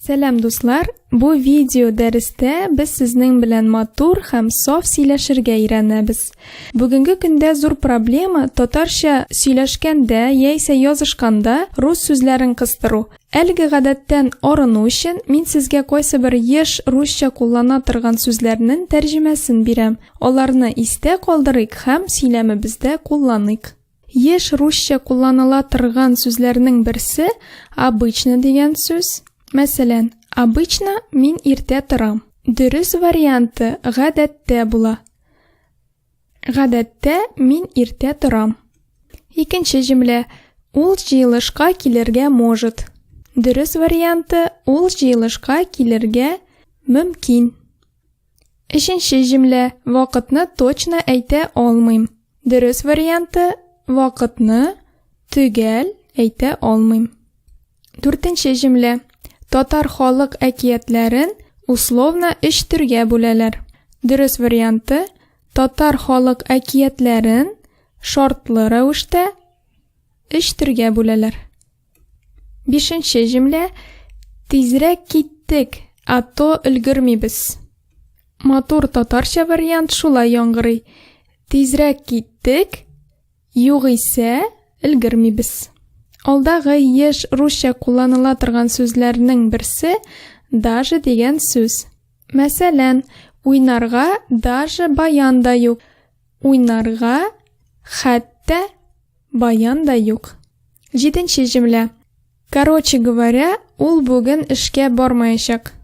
Selam dostlar, bu video dəristə biz sizning bilan matur ham sof сөйләшергә öyrənəбез. Bugungi kunda zor problema tatarcha сөйләшкәндә яисә язышканда rus сүзләрен кыстыру. Әлеге гадәттән арыну өчен мин сезгә кайсы бер еш русча куллана торган сүзләрнең тәрҗемәсен бирәм. Аларны истә калдырыйк һәм сөйләмебездә кулланыйк. Еш русча кулланыла торган сүзләрнең берсе обычно дигән сүз. Мәсәлән, обычно мин иртә торам. Дөрес варианты гадәттә була. Гадәттә мин иртә торам. Икенче җөмлә ул җыелышка килергә может. Дөрес варианты ул җыелышка килергә мөмкин. Өченче җөмлә вакытны точно әйтә алмыйм. Дөрес варианты вакытны төгәл әйтә алмыйм. Дүртенче җөмлә татар халык әкиятләрен условно 3 төргә бүләләр. Дөрес варианты татар халык әкиятләрен шартлы рәвештә 3 төргә бүләләр. Бишенче җөмлә тизрәк киттек, ато өлгермибез. Матур татарча вариант шулай яңгырый. Тизрәк киттек, югыйсә өлгермибез. Алдагы еш русча кулланыла торган сүзләрнең берсе даже дигән сүз. Мәсәлән, уйнарга даже баян да юк. Уйнарга хәтта баян да юк. Җиденче җөмлә. Короче говоря, ул бүген эшкә бармаячак.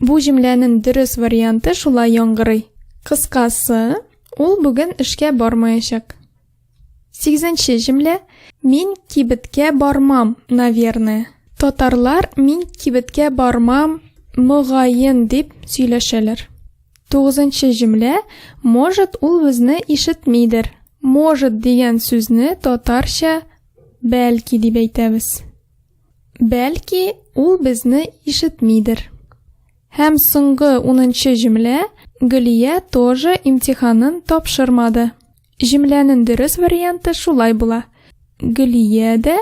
Бу җөмләнең дөрес варианты шулай яңгырый. Кыскасы, ул бүген эшкә бармаячак. 8нче җөмлә. Мин кибеткә бармам, наверное. Татарлар мин кибеткә бармам, мөгаен дип сөйләшәләр. 9нчы җөмлә. Может ул безне ишетмидер. Может дигән сүзне татарча бәлки дип әйтәбез. Бәлки ул безне ишетмидер. Һәм соңгы 10нчы җөмлә. Гөлия тоже имтиханын тапшырмады. Җөмләнең дөрес варианты шулай була. Гөлия дә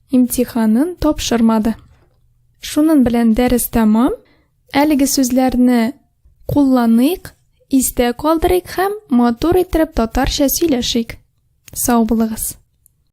имтиханын тапшырмады. Шуның белән дәрес тәмам. Әлеге сүзләрне кулланыйк, истә калдырыйк һәм матур итеп татарча сөйләшик. Сау булыгыз.